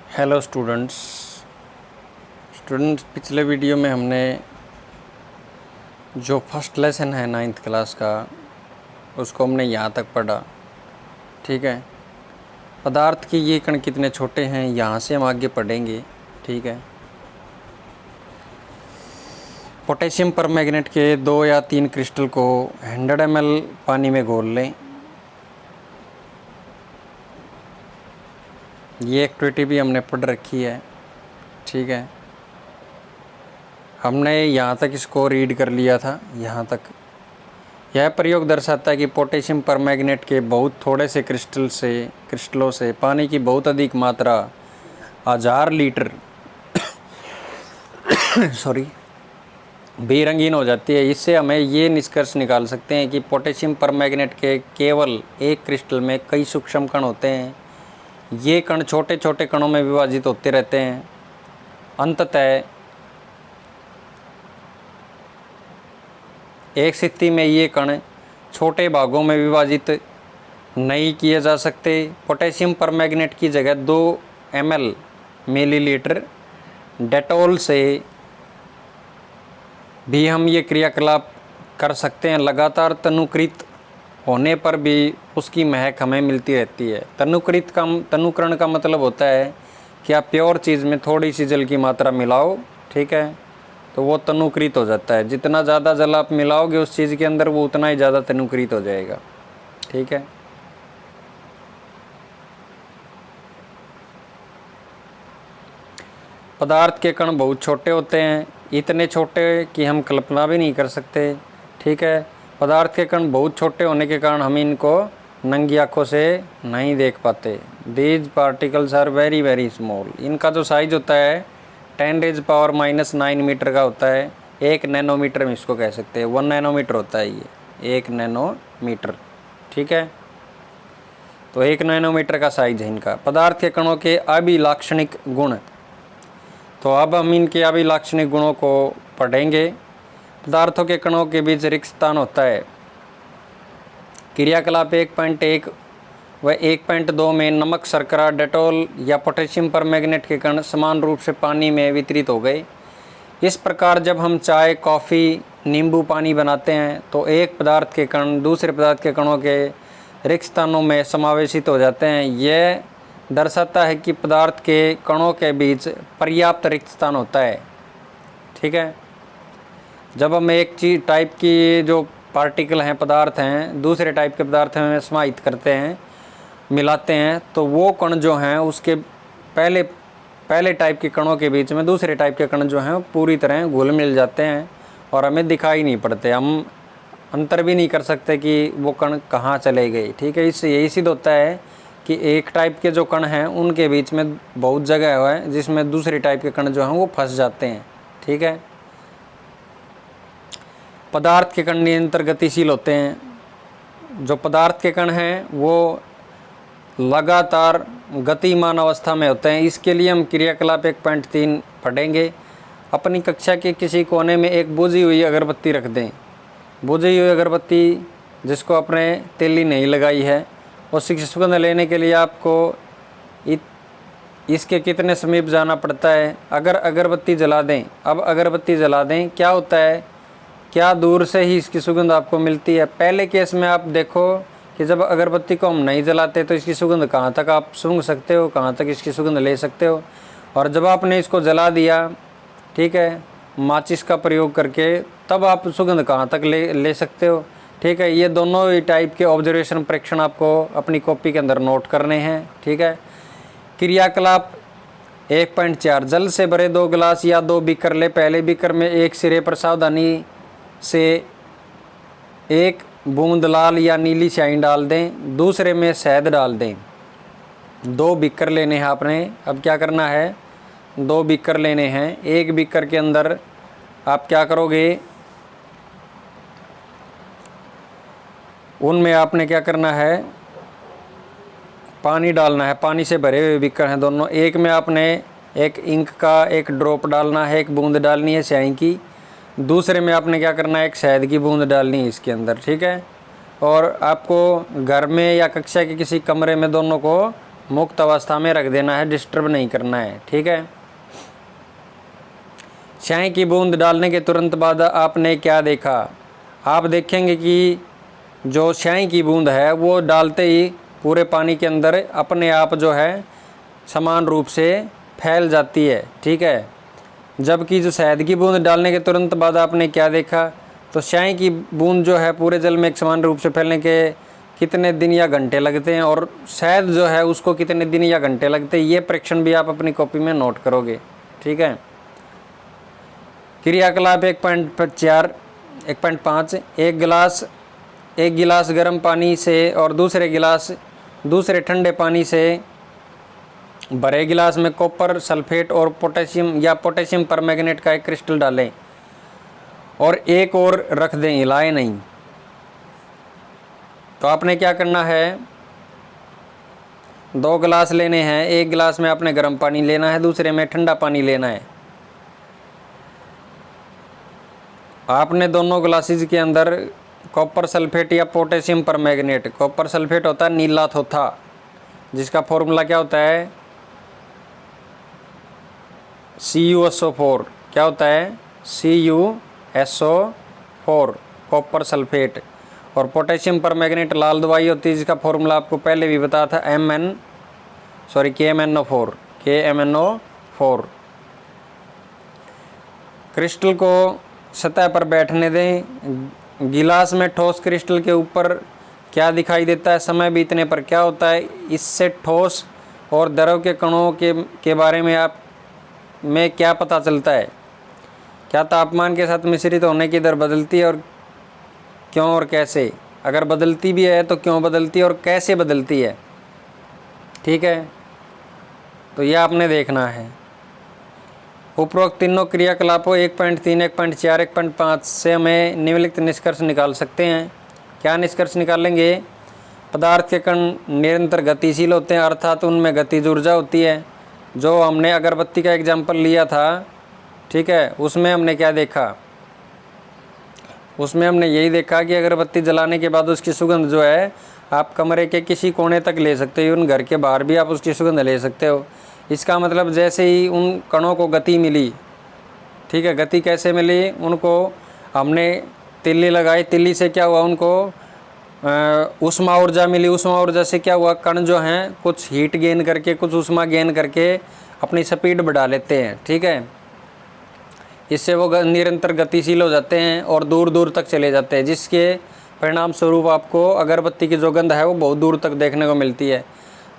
Hello students पिछले video में हमने जो फर्स्ट लेसन है 9th क्लास का उसको हमने यहाँ तक पढ़ा। ठीक है, पदार्थ के ये कण कितने छोटे हैं यहाँ से हम आगे पढ़ेंगे। ठीक है, पोटेशियम परमैंगनेट के 2 या 3 क्रिस्टल को 100 ml पानी में घोल लें। ये एक्टिविटी भी हमने पढ़ रखी है। ठीक है, हमने यहाँ तक इसको रीड कर लिया था। यहाँ तक यह प्रयोग दर्शाता है कि पोटेशियम परमैंगनेट के बहुत थोड़े से क्रिस्टलों से पानी की बहुत अधिक मात्रा 1000 लीटर भी रंगीन हो जाती है। इससे हमें ये निष्कर्ष निकाल सकते हैं कि पोटेशियम परमैंगनेट के केवल एक क्रिस्टल में कई सूक्ष्म कण होते हैं। ये कण छोटे छोटे कणों में विभाजित होते रहते हैं। अंततः एक स्थिति में ये कण छोटे भागों में विभाजित नहीं किए जा सकते। पोटेशियम परमैंगनेट की जगह 2 मिलीलीटर डेटॉल से भी हम ये क्रियाकलाप कर सकते हैं। लगातार तनुकृत होने पर भी उसकी महक हमें मिलती रहती है। तनुकरण का मतलब होता है कि आप प्योर चीज़ में थोड़ी सी जल की मात्रा मिलाओ, ठीक है, तो वो तनुकृत हो जाता है। जितना ज़्यादा जल आप मिलाओगे उस चीज़ के अंदर वो उतना ही ज़्यादा तनुकृत हो जाएगा। ठीक है, पदार्थ के कण बहुत छोटे होते हैं, इतने छोटे कि हम कल्पना भी नहीं कर सकते। ठीक है, पदार्थ के कण बहुत छोटे होने के कारण हम इनको नंगी आँखों से नहीं देख पाते। These particles are very very small. इनका जो साइज होता है 10⁻⁹ मीटर का होता है। 1 नैनोमीटर में इसको कह सकते हैं। 1 नैनोमीटर होता है ये, 1 नैनोमीटर। ठीक है, तो 1 नैनोमीटर का साइज है इनका। पदार्थ के कणों के अभिलाक्षणिक गुण, तो अब हम इनके अभिलाक्षणिक गुणों को पढ़ेंगे। पदार्थों के कणों के बीच रिक्त स्थान होता है। क्रियाकलाप 1.1 व 1.2 में नमक, शर्करा, डेटॉल या पोटेशियम परमैंगनेट के कण समान रूप से पानी में वितरित हो गए। इस प्रकार जब हम चाय, कॉफ़ी, नींबू पानी बनाते हैं तो एक पदार्थ के कण दूसरे पदार्थ के कणों के रिक्त स्थानों में समावेशित हो जाते हैं। यह दर्शाता है कि पदार्थ के कणों के बीच पर्याप्त रिक्त स्थान होता है। ठीक है, जब हम एक चीज टाइप की जो पार्टिकल हैं, पदार्थ हैं, दूसरे टाइप के पदार्थ में समाहित करते हैं, मिलाते हैं, तो वो कण जो हैं उसके पहले टाइप के कणों के बीच में दूसरे टाइप के कण जो हैं पूरी तरह घुल मिल जाते हैं और हमें दिखाई नहीं पड़ते। हम अंतर भी नहीं कर सकते कि वो कण कहाँ चले गए। ठीक है, इससे यही सिद्ध होता है कि एक टाइप के जो कण हैं उनके बीच में बहुत जगह है जिसमें दूसरे टाइप के कण जो हैं वो फंस जाते हैं। ठीक है, पदार्थ के कण निरंतर गतिशील होते हैं। जो पदार्थ के कण हैं वो लगातार गतिमान अवस्था में होते हैं। इसके लिए हम क्रियाकलाप 1.3 पढ़ेंगे। अपनी कक्षा के किसी कोने में एक बुझी हुई अगरबत्ती रख दें। बुझी हुई अगरबत्ती जिसको आपने तेली नहीं लगाई है, उसकी सुगंध लेने के लिए आपको इसके कितने समीप जाना पड़ता है। अगर अगरबत्ती जला दें, अब अगरबत्ती जला दें, क्या होता है, क्या दूर से ही इसकी सुगंध आपको मिलती है। पहले केस में आप देखो कि जब अगरबत्ती को हम नहीं जलाते तो इसकी सुगंध कहाँ तक आप सूंघ सकते हो, कहाँ तक इसकी सुगंध ले सकते हो। और जब आपने इसको जला दिया, ठीक है, माचिस का प्रयोग करके, तब आप सुगंध कहाँ तक ले सकते हो। ठीक है, ये दोनों ही टाइप के ऑब्जर्वेशन परीक्षण आपको अपनी कॉपी के अंदर नोट करने हैं। ठीक है, क्रियाकलाप 1.4 जल से भरे 2 गिलास या 2 बीकर ले। पहले बीकर में एक सिरे पर सावधानी से 1 बूंद लाल या नीली स्याही डाल दें, दूसरे में शहद डाल दें। 2 बीकर लेने हैं आपने। अब क्या करना है, 2 बीकर लेने हैं। एक बीकर के अंदर आप क्या करोगे, उनमें आपने क्या करना है, पानी डालना है। पानी से भरे हुए बीकर हैं दोनों। एक में आपने एक इंक का एक ड्रॉप डालना है, एक बूंद डालनी है स्याही की। दूसरे में आपने क्या करना है, एक शहद की बूंद डालनी है इसके अंदर। ठीक है, और आपको घर में या कक्षा के किसी कमरे में दोनों को मुक्त अवस्था में रख देना है, डिस्टर्ब नहीं करना है। ठीक है। चाय की बूंद डालने के तुरंत बाद आपने क्या देखा? आप देखेंगे कि जो चाय की बूंद है वो डालते ही पूरे पानी के अंदर अपने आप जो है समान रूप से फैल जाती है। ठीक है। जबकि जो शहद की बूंद डालने के तुरंत बाद आपने क्या देखा? तो चाय की बूंद जो है पूरे जल में एक समान रूप से फैलने के कितने दिन या घंटे लगते हैं, और शहद जो है उसको कितने दिन या घंटे लगते हैं, ये परीक्षण भी आप अपनी कॉपी में नोट करोगे। ठीक है। क्रियाकलाप 1.4 1.5 एक गिलास गर्म पानी से और दूसरे ठंडे पानी से भरे गिलास में कॉपर सल्फेट और पोटेशियम परमैंगनेट का एक क्रिस्टल डालें और एक और रख दें, हिलाएं नहीं। तो आपने क्या करना है, 2 गिलास लेने हैं, एक गिलास में आपने गर्म पानी लेना है, दूसरे में ठंडा पानी लेना है। आपने दोनों ग्लासेस के अंदर कॉपर सल्फेट या पोटेशियम परमैंगनेट, कॉपर सल्फेट होता है नीला थोथा, जिसका फॉर्मूला क्या होता है CuSO4। क्या होता है CuSO4 कॉपर सल्फेट। और पोटेशियम परमैंगनेट लाल दवाई होती है जिसका फॉर्मूला आपको पहले भी बताया था KMNO4। क्रिस्टल को सतह पर बैठने दें। गिलास में ठोस क्रिस्टल के ऊपर क्या दिखाई देता है? समय बीतने पर क्या होता है? इससे ठोस और द्रव के कणों के बारे में क्या पता चलता है? क्या तापमान के साथ मिश्रित होने की दर बदलती है और क्यों और कैसे? अगर बदलती भी है तो क्यों बदलती है और कैसे बदलती है? ठीक है। तो यह आपने देखना है। उपरोक्त तीनों क्रियाकलापों 1.3, 1.4, 1.5 से हमें निम्नलिखित निष्कर्ष निकाल सकते हैं। क्या निष्कर्ष निकालेंगे? पदार्थ के कण निरंतर गतिशील होते हैं, अर्थात उनमें गतिज ऊर्जा होती है। जो हमने अगरबत्ती का एग्जाम्पल लिया था, ठीक है, उसमें हमने क्या देखा? उसमें हमने यही देखा कि अगरबत्ती जलाने के बाद उसकी सुगंध जो है आप कमरे के किसी कोने तक ले सकते हो, उन घर के बाहर भी आप उसकी सुगंध ले सकते हो। इसका मतलब जैसे ही उन कणों को गति मिली, ठीक है, गति कैसे मिली? उनको हमने तिल्ली लगाई, तिल्ली से क्या हुआ? उनको ऊष्मा ऊर्जा मिली। ऊष्मा ऊर्जा से क्या हुआ? कण जो हैं कुछ हीट गेन करके, कुछ ऊष्मा गेन करके अपनी स्पीड बढ़ा लेते हैं। ठीक है। इससे वो निरंतर गतिशील हो जाते हैं और दूर दूर तक चले जाते हैं, जिसके परिणाम स्वरूप आपको अगरबत्ती की जो गंध है वो बहुत दूर तक देखने को मिलती है।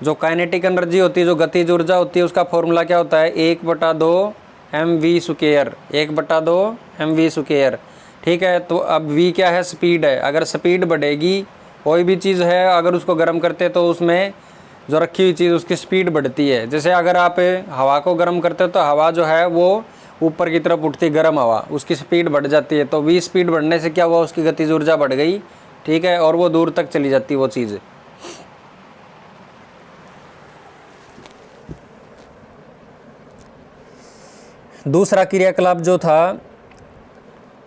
जो काइनेटिक एनर्जी होती है, जो गतिज ऊर्जा होती है, उसका फॉर्मूला क्या होता है? 1/2 mv²। 1/2 mv²। ठीक है। तो अब v क्या है? स्पीड है। अगर स्पीड बढ़ेगी, कोई भी चीज़ है अगर उसको गर्म करते तो उसमें जो रखी हुई चीज़ उसकी स्पीड बढ़ती है। जैसे अगर आप हवा को गर्म करते हो तो हवा जो है वो ऊपर की तरफ उठती, गर्म हवा, उसकी स्पीड बढ़ जाती है। तो v स्पीड बढ़ने से क्या हुआ? उसकी गतिज ऊर्जा बढ़ गई। ठीक है। और वो दूर तक चली जाती है वो चीज़। दूसरा क्रियाकलाप जो था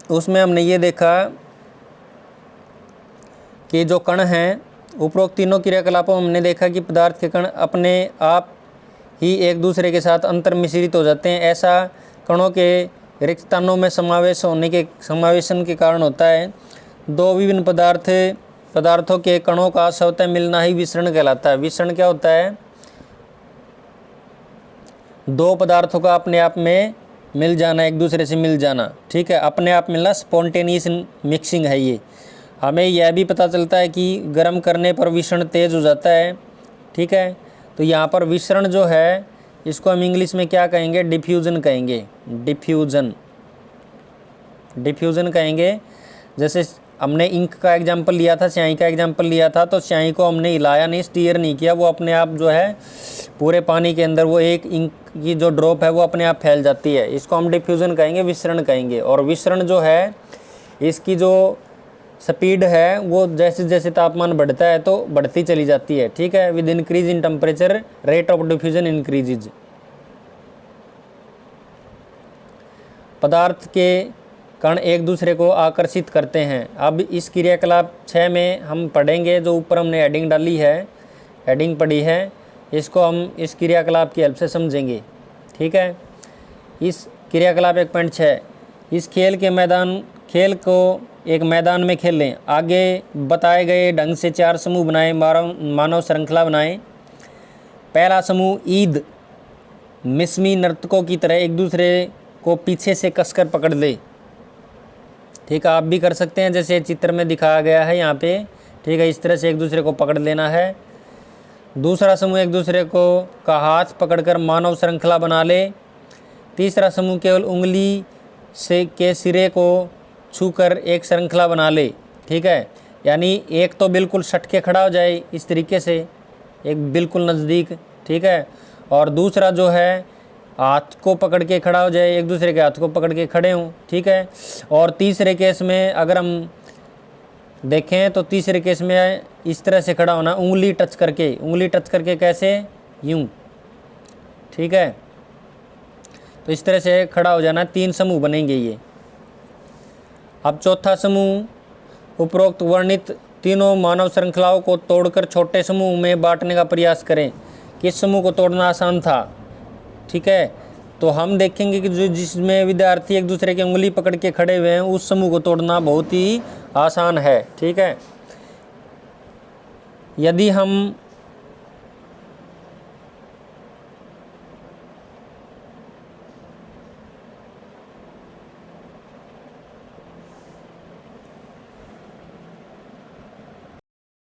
उसमें हमने ये देखा कि जो कण हैं, उपरोक्त तीनों क्रियाकलापों में हमने देखा कि पदार्थ के कण अपने आप ही एक दूसरे के साथ अंतर मिश्रित हो जाते हैं। ऐसा कणों के रिक्त स्थानों में समावेशन के कारण होता है। दो विभिन्न पदार्थों के कणों का स्वतः मिलना ही विसरण कहलाता है। विसरण क्या होता है? दो पदार्थों का अपने आप में मिल जाना, एक दूसरे से मिल जाना। ठीक है। अपने आप मिलना, स्पॉन्टेनियस मिक्सिंग है ये। हमें यह भी पता चलता है कि गर्म करने पर विसरण तेज हो जाता है। ठीक है। तो यहाँ पर विसरण जो है इसको हम इंग्लिश में क्या कहेंगे? डिफ्यूजन कहेंगे। डिफ्यूजन कहेंगे। जैसे हमने इंक का एग्जाम्पल लिया था, स्याही का एग्जाम्पल लिया था, तो स्याही को हमने हिलाया नहीं, स्टीयर नहीं किया, वो अपने आप जो है पूरे पानी के अंदर वो एक इंक की जो ड्रॉप है वो अपने आप फैल जाती है। इसको हम डिफ्यूजन कहेंगे, विसरण कहेंगे। और विसरण जो है इसकी जो स्पीड है वो जैसे जैसे तापमान बढ़ता है तो बढ़ती चली जाती है। ठीक है। With increase in temperature rate of diffusion increases. पदार्थ के कण एक दूसरे को आकर्षित करते हैं। अब इस क्रियाकलाप 6 में हम पढ़ेंगे, जो ऊपर हमने हेडिंग डाली है, हेडिंग पढ़ी है, इसको हम इस क्रियाकलाप की हेल्प से समझेंगे। ठीक है, इस क्रियाकलाप 1.6, इस खेल को एक मैदान में खेल लें। आगे बताए गए ढंग से 4 समूह बनाएं, मानव श्रृंखला बनाएं। पहला समूह ईद मिस्मी नर्तकों की तरह एक दूसरे को पीछे से कसकर पकड़ ले। ठीक है, आप भी कर सकते हैं जैसे चित्र में दिखाया गया है यहाँ पे। ठीक है, इस तरह से एक दूसरे को पकड़ लेना है। दूसरा समूह एक दूसरे को का हाथ पकड़कर मानव श्रृंखला बना ले। तीसरा समूह केवल उंगली से के सिरे को छूकर एक श्रृंखला बना ले। ठीक है, यानी एक तो बिल्कुल सट के खड़ा हो जाए इस तरीके से, एक बिल्कुल नज़दीक। ठीक है, और दूसरा जो है हाथ को पकड़ के खड़ा हो जाए, एक दूसरे के हाथ को पकड़ के खड़े हों। ठीक है, और तीसरे केस में अगर हम देखें तो तीसरे केस में इस तरह से खड़ा होना, उंगली टच करके कैसे, यूं। ठीक है, तो इस तरह से खड़ा हो जाना। 3 समूह बनेंगे ये। अब चौथा समूह, उपरोक्त वर्णित तीनों मानव श्रृंखलाओं को तोड़कर छोटे समूह में बांटने का प्रयास करें। किस समूह को तोड़ना आसान था? ठीक है, तो हम देखेंगे कि जिसमें विद्यार्थी एक दूसरे की उंगली पकड़ के खड़े हुए हैं उस समूह को तोड़ना बहुत ही आसान है। ठीक है, यदि हम